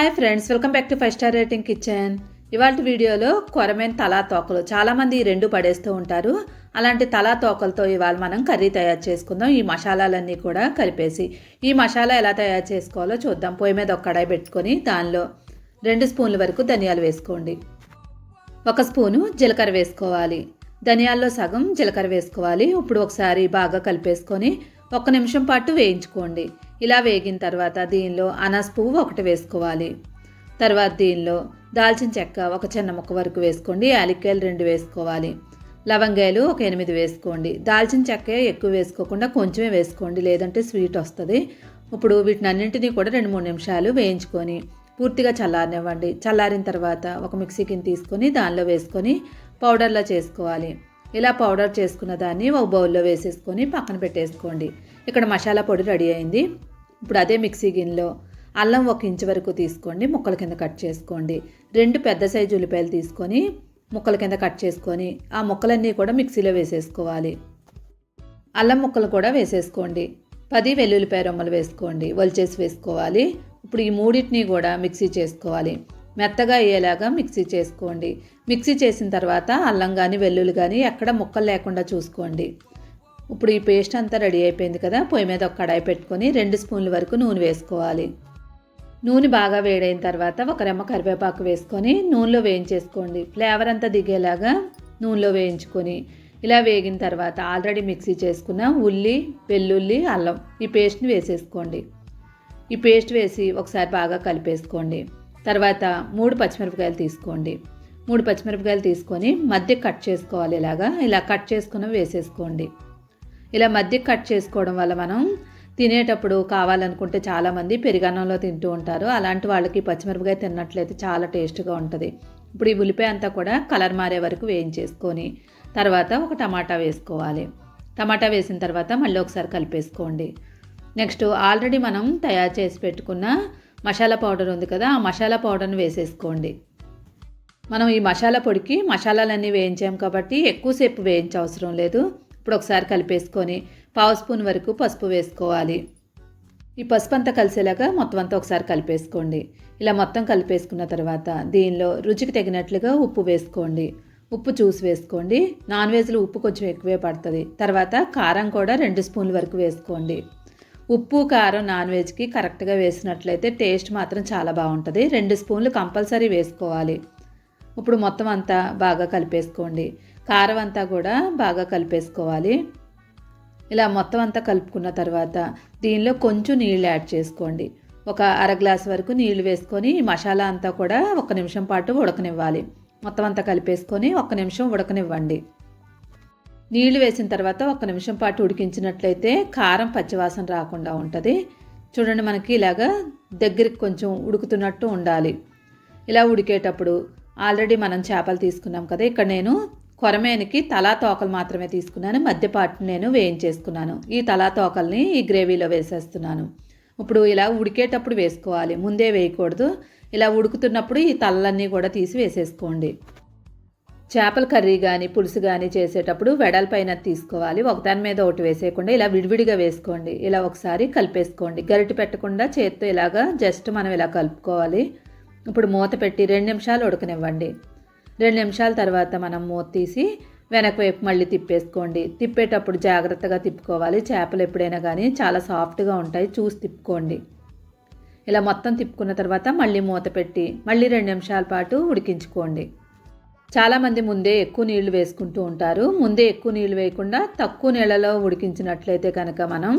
Hi friends, welcome back to 5 star rating kitchen. ఇవాళ వీడియోలో కొరమేన్ తలా తోకలు చాలామంది ఈ రెండు పడేస్తూ ఉంటారు. అలాంటి తలా తోకలతో ఇవాళ మనం కర్రీ తయారు చేసుకుందాం. ఈ మసాలాలన్నీ కూడా కలిపేసి ఈ మసాలా ఎలా తయారు చేసుకోవాలో చూద్దాం. పొయ్యి మీద ఒక కడాయి పెట్టుకొని దానిలో 2 స్పూన్ల వరకు ధనియాలు వేసుకోండి. 1 స్పూను జీలకర్ర వేసుకోవాలి. ధనియాల్లో సగం జీలకర్ర వేసుకోవాలి. ఇప్పుడు ఒకసారి బాగా కలిపేసుకొని 1 నిమిషం పాటు వేయించుకోండి. ఇలా వేగిన తర్వాత దీనిలో అనాస పువ్వు 1 వేసుకోవాలి. తర్వాత దీనిలో దాల్చిన చెక్క 1 చిన్న ముక్క వరకు వేసుకోండి. యాలక్కాయలు 2 వేసుకోవాలి. లవంగాయలు 8 వేసుకోండి. దాల్చిన చెక్క ఎక్కువ వేసుకోకుండా కొంచెమే వేసుకోండి, లేదంటే స్వీట్ వస్తుంది. ఇప్పుడు వీటినన్నింటినీ కూడా 2-3 నిమిషాలు వేయించుకొని పూర్తిగా చల్లారనివ్వండి. చల్లారిన తర్వాత ఒక మిక్సీ కింద తీసుకొని దానిలో వేసుకొని పౌడర్లా చేసుకోవాలి. ఇలా పౌడర్ చేసుకున్న దాన్ని ఒక బౌల్లో వేసేసుకొని పక్కన పెట్టేసుకోండి. ఇక్కడ మసాలా పొడి రెడీ అయింది. ఇప్పుడు అదే మిక్సీ గిన్నెలో అల్లం 1 ఇంచు వరకు తీసుకోండి, ముక్కల కింద కట్ చేసుకోండి. 2 పెద్ద సైజు ఉల్లిపాయలు తీసుకొని ముక్కల కింద కట్ చేసుకొని ఆ ముక్కలన్నీ కూడా మిక్సీలో వేసేసుకోవాలి. అల్లం ముక్కలు కూడా వేసేసుకోండి. 10 వెల్లుల్లిపాయ రొమ్మలు వేసుకోండి, ఒలిచేసి వేసుకోవాలి. ఇప్పుడు ఈ మూడింటిని కూడా మిక్సీ చేసుకోవాలి. మెత్తగా అయ్యేలాగా మిక్సీ చేసుకోండి. మిక్సీ చేసిన తర్వాత అల్లం కానీ వెల్లుల్లి కానీ ఎక్కడ ముక్కలు లేకుండా చూసుకోండి. ఇప్పుడు ఈ పేస్ట్ అంతా రెడీ అయిపోయింది కదా. పొయ్యి మీద ఒక కడాయి పెట్టుకొని 2 స్పూన్ల వరకు నూనె వేసుకోవాలి. నూనె బాగా వేడైన తర్వాత 1 రెమ్మ కరివేపాకు వేసుకొని నూనెలో వేయించేసుకోండి. ఫ్లేవర్ అంతా దిగేలాగా నూనెలో వేయించుకొని ఇలా వేగిన తర్వాత ఆల్రెడీ మిక్సీ చేసుకున్న ఉల్లి, వెల్లుల్లి, అల్లం ఈ పేస్ట్ని వేసేసుకోండి. ఈ పేస్ట్ వేసి ఒకసారి బాగా కలిపేసుకోండి. తర్వాత 3 పచ్చిమిరపకాయలు తీసుకోండి. 3 పచ్చిమిరపకాయలు తీసుకొని మధ్య కట్ చేసుకోవాలి. ఇలా కట్ చేసుకుని వేసేసుకోండి. ఇలా మధ్య కట్ చేసుకోవడం వల్ల మనం తినేటప్పుడు కావాలనుకుంటే చాలామంది పెరుగన్నంలో తింటూ ఉంటారు. అలాంటి వాళ్ళకి పచ్చిమిరపకాయ తిన్నట్లయితే చాలా టేస్ట్గా ఉంటుంది. ఇప్పుడు ఈ ఉల్లిపాయ అంతా కూడా కలర్ మారే వరకు వేయించేసుకొని తర్వాత ఒక టమాటా వేసుకోవాలి. టమాటా వేసిన తర్వాత మళ్ళీ ఒకసారి కలిపేసుకోండి. నెక్స్ట్ ఆల్రెడీ మనం తయారు చేసి పెట్టుకున్న మసాలా పౌడర్ ఉంది కదా, ఆ మసాలా పౌడర్ని వేసేసుకోండి. మనం ఈ మసాలా పొడికి మసాలాలన్నీ వేయించాం కాబట్టి ఎక్కువసేపు వేయించవసరం లేదు. ఇప్పుడు ఒకసారి కలిపేసుకొని 1/2 స్పూన్ వరకు పసుపు వేసుకోవాలి. ఈ పసుపు అంతా కలిసేలాగా మొత్తం అంతా ఒకసారి కలిపేసుకోండి. ఇలా మొత్తం కలిపేసుకున్న తర్వాత దీనిలో రుచికి తగినట్లుగా ఉప్పు వేసుకోండి. ఉప్పు చూసి వేసుకోండి. నాన్ వెజ్లో ఉప్పు కొంచెం ఎక్కువే పడుతుంది. తర్వాత కారం కూడా 2 స్పూన్ల వరకు వేసుకోండి. ఉప్పు కారం నాన్ వెజ్కి కరెక్ట్గా వేసినట్లయితే టేస్ట్ మాత్రం చాలా బాగుంటుంది. 2 స్పూన్లు కంపల్సరీ వేసుకోవాలి. ఇప్పుడు మొత్తం అంతా బాగా కలిపేసుకోండి. కారం అంతా కూడా బాగా కలిపేసుకోవాలి. ఇలా మొత్తం అంతా కలుపుకున్న తర్వాత దీనిలో కొంచెం నీళ్ళు యాడ్ చేసుకోండి. ఒక 1/2 గ్లాస్ వరకు నీళ్లు వేసుకొని మసాలా అంతా కూడా 1 నిమిషం పాటు ఉడకనివ్వాలి. మొత్తం అంతా కలిపేసుకొని 1 నిమిషం ఉడకనివ్వండి. నీళ్లు వేసిన తర్వాత 1 నిమిషం పాటు ఉడికించినట్లయితే కారం పచ్చివాసన రాకుండా ఉంటుంది. చూడండి, మనకి ఇలాగా దగ్గరికి కొంచెం ఉడుకుతున్నట్టు ఉండాలి. ఇలా ఉడికేటప్పుడు ఆల్రెడీ మనం చేపలు తీసుకున్నాం కదా, ఇక్కడ నేను కొరమేనికి తలా తోకలు మాత్రమే తీసుకున్నాను. మధ్యపాటు నేను వేయించేసుకున్నాను. ఈ తలా తోకల్ని ఈ గ్రేవీలో వేసేస్తున్నాను. ఇప్పుడు ఇలా ఉడికేటప్పుడు వేసుకోవాలి, ముందే వేయకూడదు. ఇలా ఉడుకుతున్నప్పుడు ఈ తలలన్నీ కూడా తీసి వేసేసుకోండి. చేపల కర్రీ కానీ పులుసు కానీ చేసేటప్పుడు వెడల్పైన తీసుకోవాలి. ఒకదాని మీద ఒకటి వేసేయకుండా ఇలా విడివిడిగా వేసుకోండి. ఇలా ఒకసారి కలిపేసుకోండి. గరిటె పెట్టకుండా చేత్తో ఇలాగా జస్ట్ మనం ఇలా కలుపుకోవాలి. ఇప్పుడు మూత పెట్టి 2 నిమిషాలు ఉడకనివ్వండి. 2 నిమిషాల తర్వాత మనం మూత తీసి వెనక వైపు మళ్ళీ తిప్పేసుకోండి. తిప్పేటప్పుడు జాగ్రత్తగా తిప్పుకోవాలి. చేపలు ఎప్పుడైనా కానీ చాలా సాఫ్ట్గా ఉంటాయి, చూసి తిప్పుకోండి. ఇలా మొత్తం తిప్పుకున్న తర్వాత మళ్ళీ మూత పెట్టి మళ్ళీ 2 నిమిషాల పాటు ఉడికించుకోండి. చాలామంది ముందే ఎక్కువ నీళ్లు వేసుకుంటూ ఉంటారు. ముందే ఎక్కువ నీళ్లు వేయకుండా తక్కువ నీళ్ళలో ఉడికించినట్లయితే కనుక మనం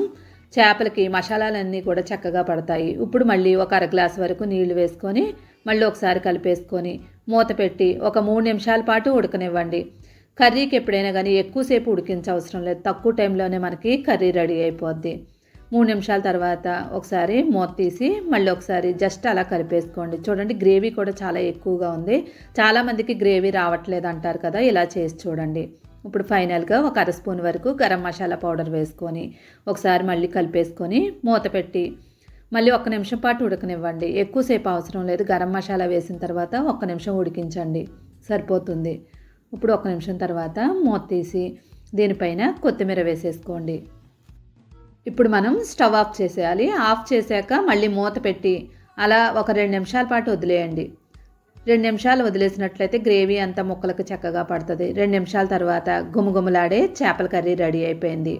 చేపలకి మసాలాలన్నీ కూడా చక్కగా పడతాయి. ఇప్పుడు మళ్ళీ ఒక 1/2 గ్లాస్ వరకు నీళ్లు వేసుకొని మళ్ళీ ఒకసారి కలిపేసుకొని మూత పెట్టి ఒక 3 నిమిషాల పాటు ఉడకనివ్వండి. కర్రీకి ఎప్పుడైనా కానీ ఎక్కువసేపు ఉడికించవసరం లేదు. తక్కువ టైంలోనే మనకి కర్రీ రెడీ అయిపోద్ది. 3 నిమిషాల తర్వాత ఒకసారి మూత తీసి మళ్ళీ ఒకసారి జస్ట్ అలా కలిపేసుకోండి. చూడండి, గ్రేవీ కూడా చాలా ఎక్కువగా ఉంది. చాలామందికి గ్రేవీ రావట్లేదు అంటారు కదా, ఇలా చేసి చూడండి. ఇప్పుడు ఫైనల్గా ఒక 1/2 స్పూన్ వరకు గరం మసాలా పౌడర్ వేసుకొని ఒకసారి మళ్ళీ కలిపేసుకొని మూత పెట్టి మళ్ళీ 1 నిమిషం పాటు ఉడకనివ్వండి. ఎక్కువసేపు అవసరం లేదు. గరం మసాలా వేసిన తర్వాత 1 నిమిషం ఉడికించండి, సరిపోతుంది. ఇప్పుడు 1 నిమిషం తర్వాత మూత తీసి దీనిపైన కొత్తిమీర వేసేసుకోండి. ఇప్పుడు మనం స్టవ్ ఆఫ్ చేసేయాలి. ఆఫ్ చేశాక మళ్ళీ మూత పెట్టి అలా ఒక 2 నిమిషాల పాటు వదిలేయండి. 2 నిమిషాలు వదిలేసినట్లయితే గ్రేవీ అంతా ముక్కలకు చక్కగా పడుతుంది. 2 నిమిషాల తర్వాత గుమగుమలాడే చేపల కర్రీ రెడీ అయిపోయింది.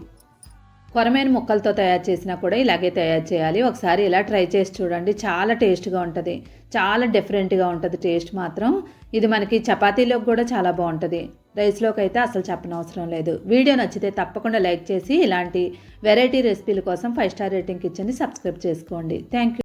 కొరమేను ముక్కలతో తయారు చేసినా కూడా ఇలాగే తయారు చేయాలి. ఒకసారి ఇలా ట్రై చేసి చూడండి. చాలా టేస్ట్గా ఉంటుంది. చాలా డిఫరెంట్గా ఉంటుంది టేస్ట్ మాత్రం. ఇది మనకి చపాతీలోకి కూడా చాలా బాగుంటుంది. రైస్లోకి అయితే అసలు చెప్పనవసరం లేదు. వీడియో నచ్చితే తప్పకుండా లైక్ చేసి ఇలాంటి వెరైటీ రెసిపీల కోసం 5 స్టార్ రేటింగ్ కిచెన్ని సబ్స్క్రైబ్ చేసుకోండి. Thank you.